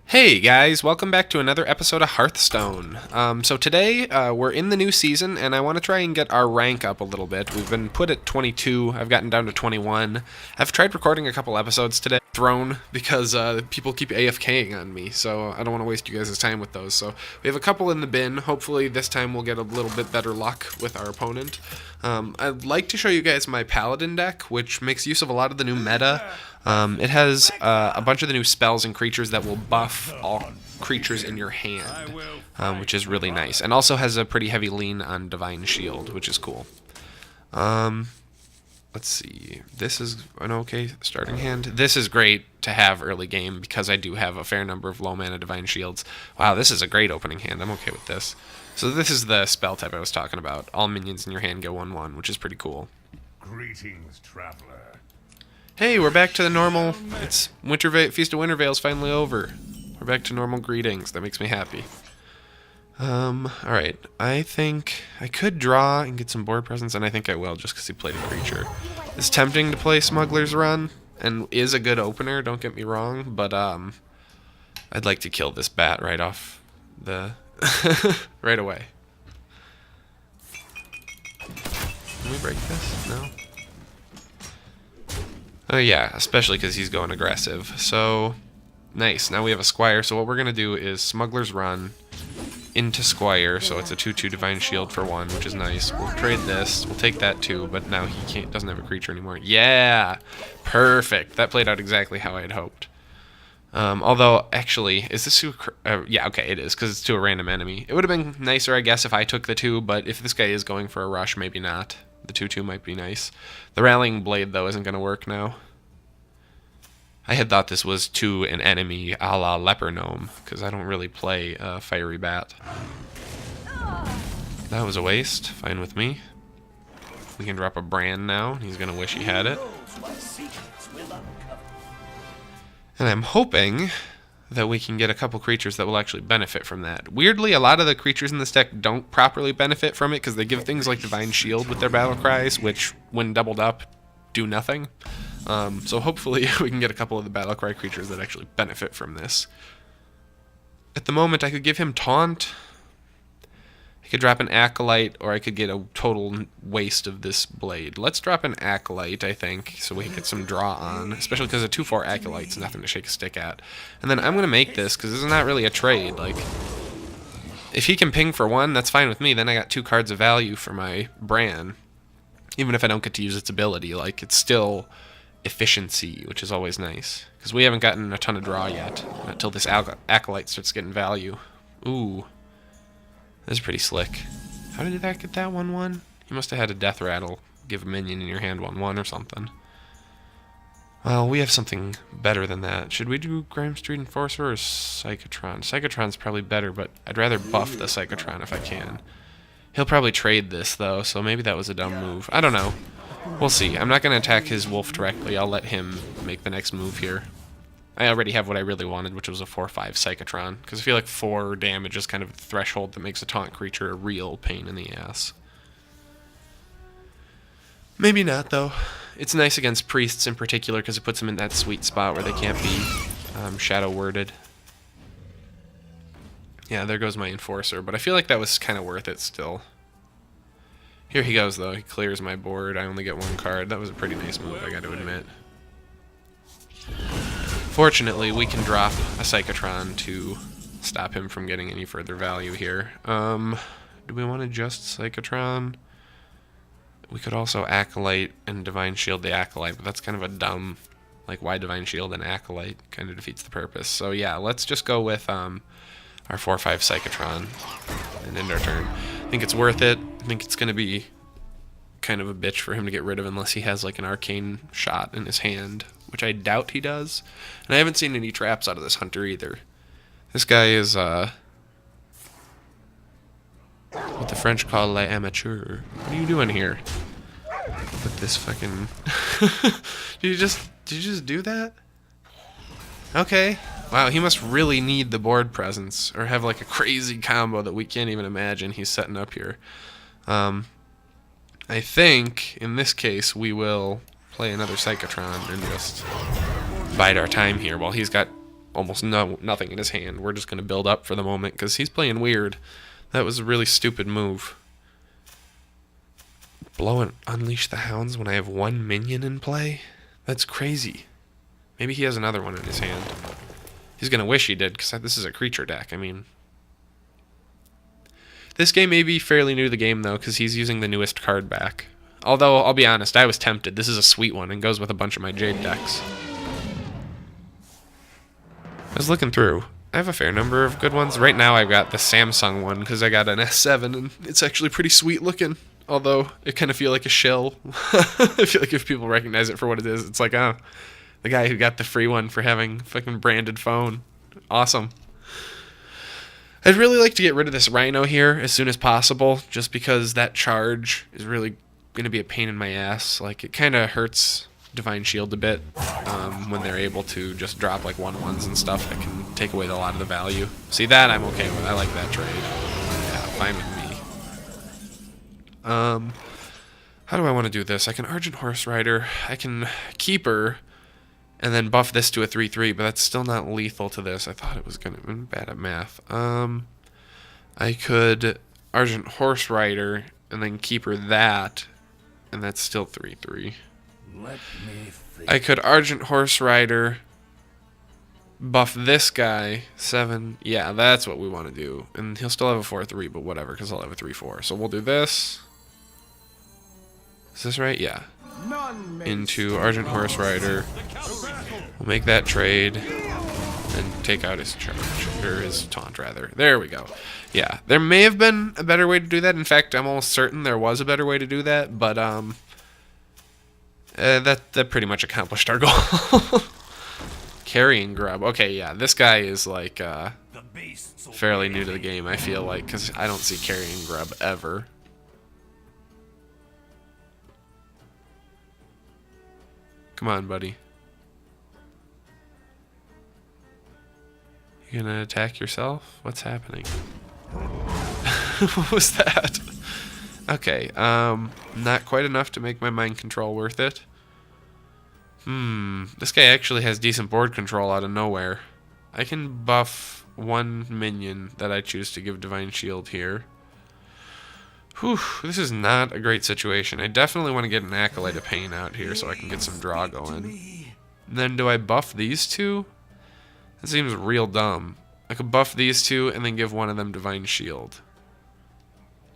Hey guys, welcome back to another episode of Hearthstone. So today we're in the new season and I want to try and get our rank up a little bit. We've been put at 22, I've gotten down to 21. I've tried recording a couple episodes today, thrown because people keep AFKing on me, so I don't want to waste you guys' time with those. So we have a couple in the bin. Hopefully this time we'll get a little bit better luck with our opponent. I'd like to show you guys my Paladin deck, which makes use of a lot of the new meta. It has a bunch of the new spells and creatures that will buff all creatures in your hand, which is really nice. And also has a pretty heavy lean on Divine Shield, which is cool. Let's see. This is an okay starting hand. This is great to have early game because I do have a fair number of low mana Divine Shields. Wow, this is a great opening hand. I'm okay with this. So this is the spell type I was talking about. All minions in your hand go 1/1, which is pretty cool. Greetings, traveler. Hey, we're back to the normal. It's Feast of Wintervale's finally over. We're back to normal greetings. That makes me happy. Alright. I think I could draw and get some board presence, and I think I will just because he played a creature. It's tempting to play Smuggler's Run, and is a good opener, don't get me wrong, but, I'd like to kill this bat right off the... right away. Can we break this? No? Oh yeah, especially because he's going aggressive. So, nice. Now we have a Squire. So what we're going to do is Smuggler's Run into Squire. So it's a 2/2 Divine Shield for 1, which is nice. We'll trade this. We'll take that too, but now he doesn't have a creature anymore. Yeah! Perfect. That played out exactly how I had hoped. Although, actually, is this to... yeah, okay, it is, because it's to a random enemy. It would have been nicer, I guess, if I took the 2, but if this guy is going for a rush, maybe not. The 2/2 might be nice. The Rallying Blade, though, isn't going to work now. I had thought this was to an enemy a la Leper Gnome, because I don't really play Fiery Bat. That was a waste. Fine with me. We can drop a Brand now. He's going to wish he had it. And I'm hoping that we can get a couple creatures that will actually benefit from that. Weirdly, a lot of the creatures in this deck don't properly benefit from it because they give things like Divine Shield with their battle cries, which, when doubled up, do nothing. So hopefully we can get a couple of the battle cry creatures that actually benefit from this. At the moment, I could give him Taunt. I could drop an Acolyte, or I could get a total waste of this blade. Let's drop an Acolyte, I think, so we can get some draw on, especially because a 2/4 Acolyte's nothing to shake a stick at. And then I'm going to make this, because this is not really a trade. Like, if he can ping for 1, that's fine with me. Then I got 2 cards of value for my Bran. Even if I don't get to use its ability, like, it's still efficiency, which is always nice. Because we haven't gotten a ton of draw yet, until this Acolyte starts getting value. Ooh. That's pretty slick. How did that get that 1/1? You must have had a Death Rattle. Give a minion in your hand 1/1 or something. Well, we have something better than that. Should we do Grime Street Enforcer or Psychotron? Psychotron's probably better, but I'd rather buff the Psychotron if I can. He'll probably trade this, though, so maybe that was a dumb move. I don't know. We'll see. I'm not going to attack his wolf directly. I'll let him make the next move here. I already have what I really wanted, which was a 4/5 Psychotron, because I feel like 4 damage is kind of the threshold that makes a taunt creature a real pain in the ass. Maybe not, though. It's nice against priests in particular, because it puts them in that sweet spot where they can't be shadow-worded. Yeah, there goes my Enforcer, but I feel like that was kind of worth it still. Here he goes, though. He clears my board. I only get 1 card. That was a pretty nice move, I got to admit. Fortunately, we can drop a Psychotron to stop him from getting any further value here. Do we want to just Psychotron? We could also Acolyte and Divine Shield the Acolyte, but that's kind of a dumb... Like, why Divine Shield and Acolyte? Kind of defeats the purpose. So yeah, let's just go with our 4/5 Psychotron and end our turn. I think it's worth it. I think it's going to be kind of a bitch for him to get rid of unless he has like an Arcane Shot in his hand, which I doubt he does. And I haven't seen any traps out of this Hunter either. This guy is what the French call l'amateur. What are you doing here? With this fucking... Did you just do that? Okay. Wow, he must really need the board presence, or have like a crazy combo that we can't even imagine he's setting up here. I think, in this case, we will play another Psychotron and just bide our time here while he's got almost nothing in his hand. We're just going to build up for the moment because he's playing weird. That was a really stupid move. Blow and unleash the hounds when I have 1 minion in play? That's crazy. Maybe he has another one in his hand. He's going to wish he did because this is a creature deck. I mean, this game may be fairly new to the game, though, because he's using the newest card back. Although, I'll be honest, I was tempted. This is a sweet one and goes with a bunch of my Jade decks. I was looking through. I have a fair number of good ones. Right now, I've got the Samsung one because I got an S7, and it's actually pretty sweet looking. Although, it kind of feel like a shell. I feel like if people recognize it for what it is, it's like, oh, the guy who got the free one for having a fucking branded phone. Awesome. I'd really like to get rid of this Rhino here as soon as possible, just because that charge is really going to be a pain in my ass. Like, it kind of hurts Divine Shield a bit when they're able to just drop like 1/1s and stuff that can take away a lot of the value. See, that I'm okay with. I like that trade. Yeah, fine with me. How do I want to do this? I can Argent Horse Rider. I can Keeper and then buff this to a 3/3, but that's still not lethal to this. I thought it was going to be bad at math. I could Argent Horse Rider and then Keeper that, and that's still 3/3. Let me think. I could Argent Horse Rider, buff this guy, 7. Yeah, that's what we want to do. And he'll still have a 4/3, but whatever, because I'll have a 3/4. So we'll do this. Is this right? Yeah. Into Argent Horse Rider. We'll make that trade. And take out his charge. Or his taunt, rather. There we go. Yeah. There may have been a better way to do that. In fact, I'm almost certain there was a better way to do that. But, that pretty much accomplished our goal. Carrying Grub. Okay, yeah. This guy is, like, fairly new to the game, I feel like. Because I don't see Carrying Grub ever. Come on, buddy. You gonna attack yourself? What's happening? What was that? Okay, not quite enough to make my mind control worth it. This guy actually has decent board control out of nowhere. I can buff 1 minion that I choose to give Divine Shield here. Whew, this is not a great situation. I definitely want to get an Acolyte of Pain out here so I can get some draw going. And then do I buff these two? That seems real dumb. I could buff these two and then give one of them Divine Shield.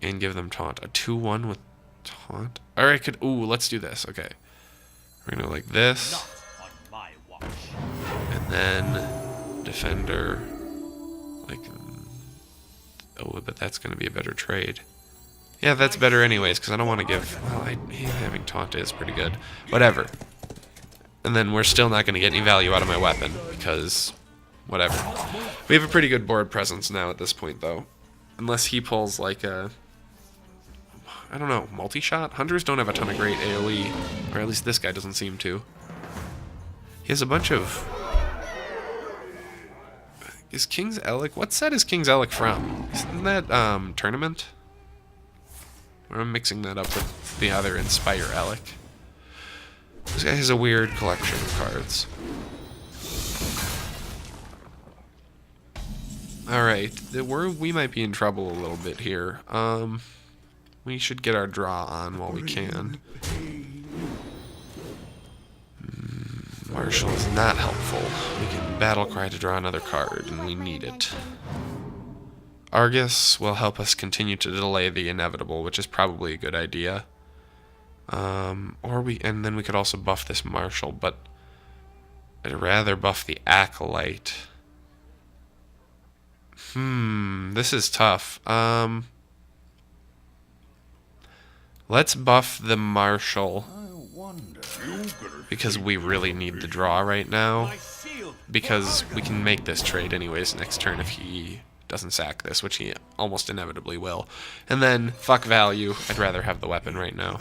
And give them Taunt. A 2/1 with Taunt? Or I could... Ooh, let's do this. Okay. We're going to go like this. And then Defender. Like... Oh, but that's going to be a better trade. Yeah, that's better anyways, because I don't want to give... Well, having Taunt is pretty good. Whatever. And then we're still not going to get any value out of my weapon, because... Whatever. We have a pretty good board presence now at this point, though. Unless he pulls, like, a... I don't know, multi-shot? Hunters don't have a ton of great AoE. Or at least this guy doesn't seem to. He has a bunch of... Is King's Elec... What set is King's Elec from? Isn't that, Tournament? Or I'm mixing that up with the other Inspire Elec. This guy has a weird collection of cards. Alright, we might be in trouble a little bit here. We should get our draw on while we can. Marshall is not helpful. We can battle cry to draw another card, and we need it. Argus will help us continue to delay the inevitable, which is probably a good idea. And then we could also buff this Marshall, but I'd rather buff the Acolyte. This is tough. Let's buff the Marshall because we really need the draw right now. Because we can make this trade anyways next turn if he doesn't sack this, which he almost inevitably will. And then, fuck value, I'd rather have the weapon right now.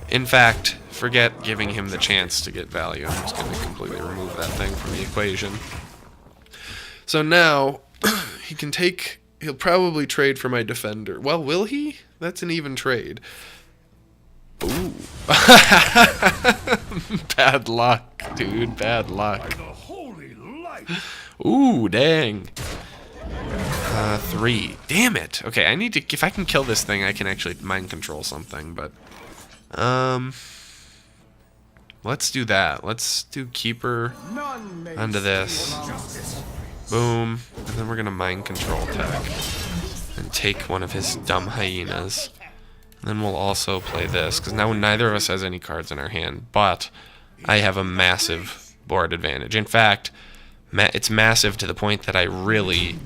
In fact, forget giving him the chance to get value. I'm just going to completely remove that thing from the equation. So now... He'll probably trade for my defender. Well, will he? That's an even trade. Ooh. Bad luck, dude. Bad luck. Ooh, dang. 3. Damn it. Okay, I need to... If I can kill this thing, I can actually mind control something, but... Let's do that. Let's do Keeper onto this. Boom. And then we're going to mind control tech. And take one of his dumb hyenas. And then we'll also play this, because now neither of us has any cards in our hand, but I have a massive board advantage. In fact, it's massive to the point that I really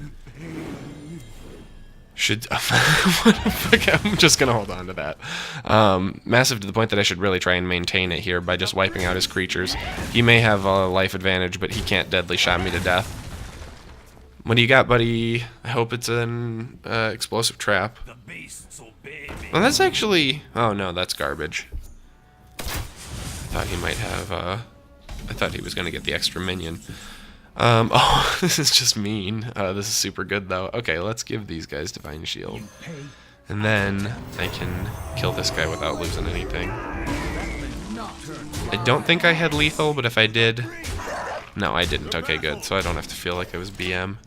should... What the fuck? I'm just going to hold on to that. Massive to the point that I should really try and maintain it here by just wiping out his creatures. He may have a life advantage, but he can't deadly shot me to death. What do you got, buddy? I hope it's an explosive trap. Well, that's actually... Oh, no, that's garbage. I thought he might have... I thought he was going to get the extra minion. Oh, this is just mean. This is super good, though. Okay, let's give these guys Divine Shield. And then I can kill this guy without losing anything. I don't think I had lethal, but if I did... No, I didn't. Okay, good. So I don't have to feel like I was BM.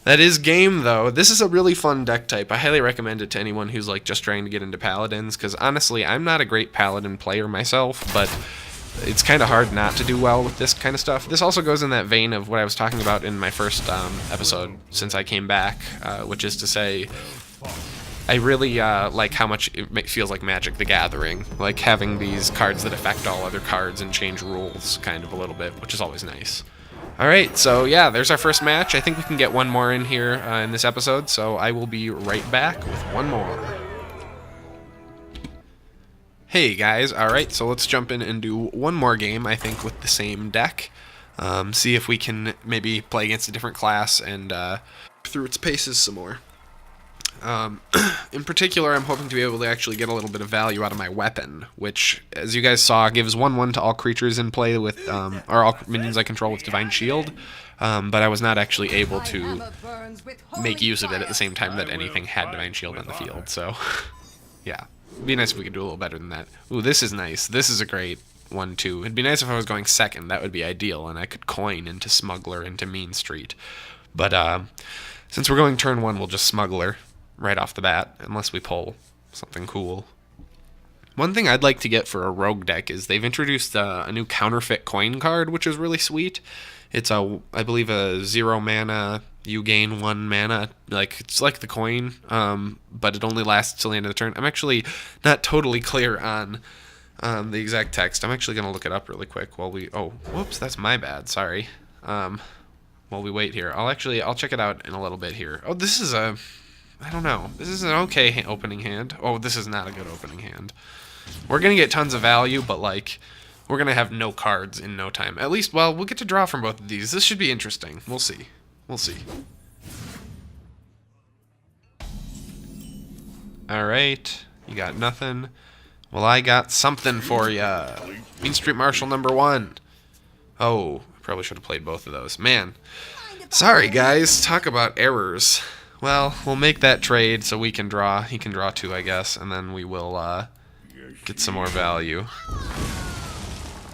That is game, though. This is a really fun deck type. I highly recommend it to anyone who's like just trying to get into Paladins, because honestly, I'm not a great Paladin player myself, but it's kind of hard not to do well with this kind of stuff. This also goes in that vein of what I was talking about in my first episode since I came back, which is to say, I really like how much it feels like Magic the Gathering, like having these cards that affect all other cards and change rules kind of a little bit, which is always nice. Alright, so yeah, there's our first match. I think we can get one more in here in this episode, so I will be right back with one more. Hey guys, alright, so let's jump in and do one more game, I think, with the same deck. See if we can maybe play against a different class and through its paces some more. In particular, I'm hoping to be able to actually get a little bit of value out of my weapon, which, as you guys saw, gives 1/1 to all creatures in play with, or all minions I control with Divine Shield, but I was not actually able to make use of it at the same time that anything had Divine Shield on the field, so, yeah. It'd be nice if we could do a little better than that. Ooh, this is nice. This is a great one, too. It'd be nice if I was going second. That would be ideal, and I could coin into Smuggler, into Mean Street. But, since we're going turn 1, we'll just Smuggler right off the bat, unless we pull something cool. One thing I'd like to get for a rogue deck is they've introduced a new counterfeit coin card, which is really sweet. It's I believe a 0 mana, you gain 1 mana, like it's like the coin, but it only lasts till the end of the turn. I'm actually not totally clear on the exact text. I'm actually gonna look it up really quick while we... Oh, whoops, that's my bad. Sorry. While we wait here, I'll check it out in a little bit here. Oh, this is a... I don't know. This is an okay opening hand. Oh, this is not a good opening hand. We're going to get tons of value, but, like, we're going to have no cards in no time. At least, well, we'll get to draw from both of these. This should be interesting. We'll see. We'll see. Alright. You got nothing. Well, I got something for ya. Mean Street Marshal #1. Oh, I probably should have played both of those. Man. Sorry, guys. Talk about errors. Well, we'll make that trade so we can draw. He can draw 2, I guess, and then we will get some more value.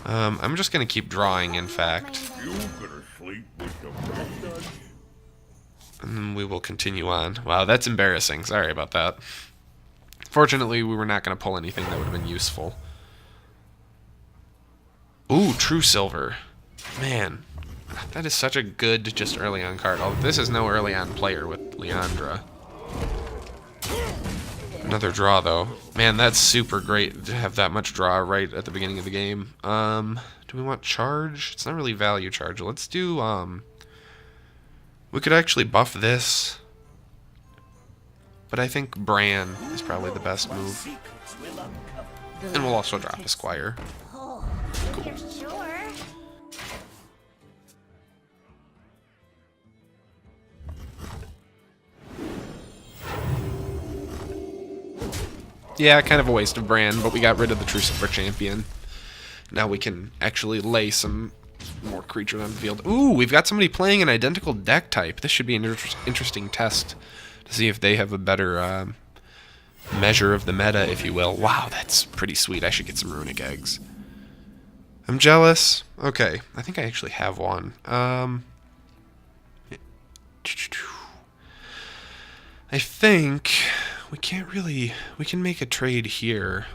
I'm just going to keep drawing, in fact. And then we will continue on. Wow, that's embarrassing. Sorry about that. Fortunately, we were not going to pull anything that would have been useful. Ooh, True Silver. Man. That is such a good just early on card. Oh, this is no early on player with Leandra. Another draw, though. Man, that's super great to have that much draw right at the beginning of the game. Do we want charge? It's not really value charge. Let's do, we could actually buff this. But I think Bran is probably the best move. And we'll also drop a Squire. Cool. Yeah, kind of a waste of Bran, but we got rid of the True Silver Champion. Now we can actually lay some more creatures on the field. Ooh, we've got somebody playing an identical deck type. This should be an interesting test to see if they have a better measure of the meta, if you will. Wow, that's pretty sweet. I should get some Runic Eggs. I'm jealous. Okay, I think I actually have one. I think we can't really... We can make a trade here.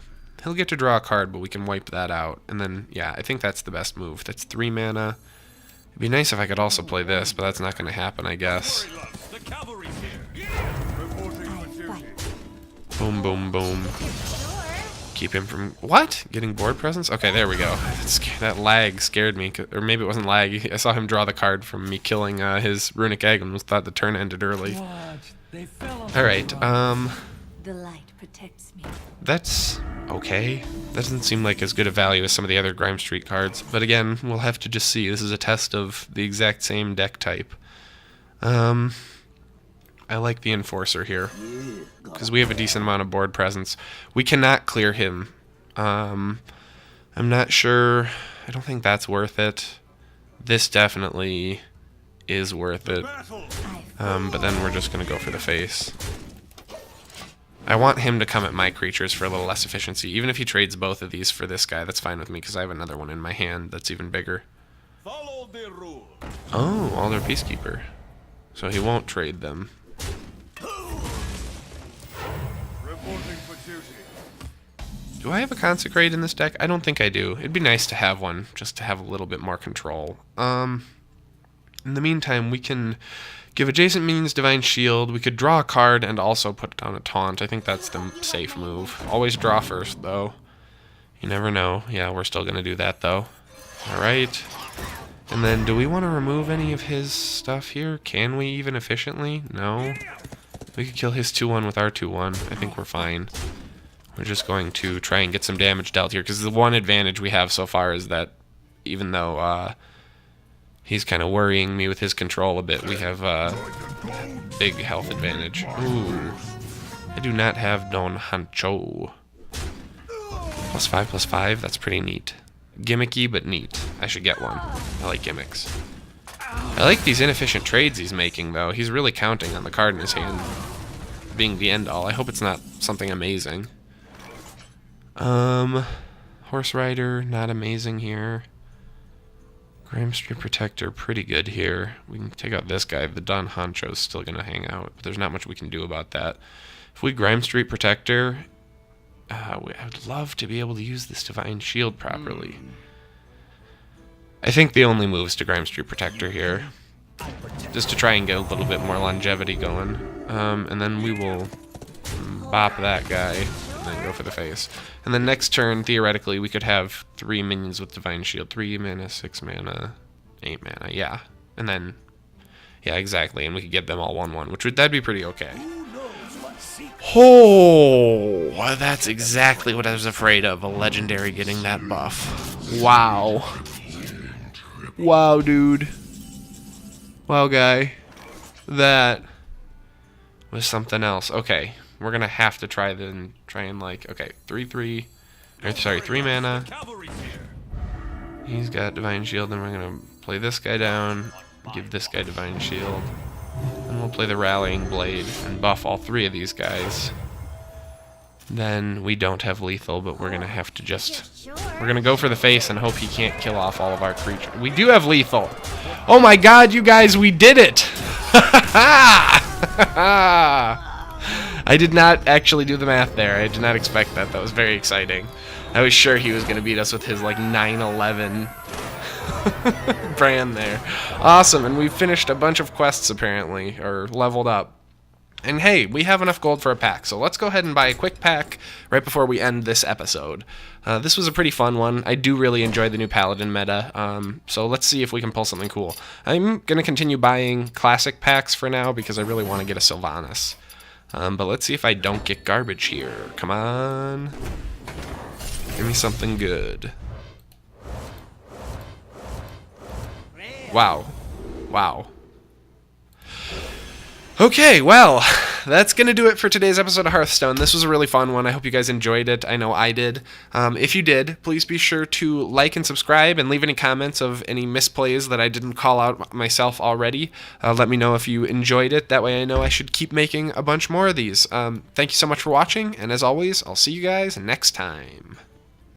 He'll get to draw a card, but we can wipe that out. And then, yeah, I think that's the best move. That's 3 mana. It'd be nice if I could also play this, but that's not going to happen, I guess. Boom, boom, boom. Keep him from... What? Getting board presence? Okay, there we go. That lag scared me. Or maybe it wasn't lag. I saw him draw the card from me killing his Runic Egg and thought the turn ended early. Alright, The light protects me. that's okay. That doesn't seem like as good a value as some of the other Grime Street cards. But again, we'll have to just see. This is a test of the exact same deck type. I like the Enforcer here, because we have a decent amount of board presence. We cannot clear him. I'm not sure. I don't think that's worth it. This definitely is worth it. But then we're just going to go for the face. I want him to come at my creatures for a little less efficiency. Even if he trades both of these for this guy, that's fine with me, because I have another one in my hand that's even bigger. Oh, Alder Peacekeeper. So he won't trade them. Do I have a Consecrate in this deck? I don't think I do. It'd be nice to have one, just to have a little bit more control. In the meantime, we can give adjacent minions Divine Shield. We could draw a card and also put down a Taunt. I think that's the safe move. Always draw first, though. You never know. Yeah, we're still going to do that, though. Alright. And then, do we want to remove any of his stuff here? Can we even efficiently? No. We could kill his 2-1 with our 2-1. I think we're fine. We're just going to try and get some damage dealt here, because the one advantage we have so far is that even though he's kind of worrying me with his control a bit, we have big health advantage. Ooh. I do not have Don Hancho. +5/+5, that's pretty neat. Gimmicky, but neat. I should get one. I like gimmicks. I like these inefficient trades he's making, though. He's really counting on the card in his hand being the end-all. I hope it's not something amazing. Horse Rider, not amazing here. Grime Street Protector, pretty good here. We can take out this guy. The Don Honcho's still going to hang out, but there's not much we can do about that. If we Grime Street Protector, I would love to be able to use this Divine Shield properly. I think the only move is to Grime Street Protector here, just to try and get a little bit more longevity going. And then we will bop that guy, and then go for the face. And then next turn, theoretically, we could have 3 minions with Divine Shield. 3 mana, 6 mana, 8 mana, yeah. And then, yeah, exactly, and we could get them all 1/1, that'd be pretty okay. Oh, that's exactly what I was afraid of, a legendary getting that buff. Wow. Wow, dude. Wow, guy. That was something else. Okay, we're gonna have to try and like, okay, 3/3, or sorry, 3 mana. He's got Divine Shield, and we're gonna play this guy down, give this guy Divine Shield, and we'll play the Rallying Blade and buff all 3 of these guys. Then we don't have lethal, but we're gonna have to just, we're gonna go for the face and hope he can't kill off all of our creatures. We do have lethal. Oh my god, you guys, we did it! I did not actually do the math there. I did not expect that. That was very exciting. I was sure he was going to beat us with his like 9/11 brand there. Awesome, and we finished a bunch of quests apparently, or leveled up. And hey, we have enough gold for a pack, so let's go ahead and buy a quick pack right before we end this episode. This was a pretty fun one. I do really enjoy the new Paladin meta, so let's see if we can pull something cool. I'm going to continue buying classic packs for now because I really want to get a Sylvanas. But let's see if I don't get garbage here. Come on. Give me something good. Wow. Wow. Okay, well, that's going to do it for today's episode of Hearthstone. This was a really fun one. I hope you guys enjoyed it. I know I did. If you did, please be sure to like and subscribe and leave any comments of any misplays that I didn't call out myself already. Let me know if you enjoyed it. That way I know I should keep making a bunch more of these. Thank you so much for watching, and as always, I'll see you guys next time.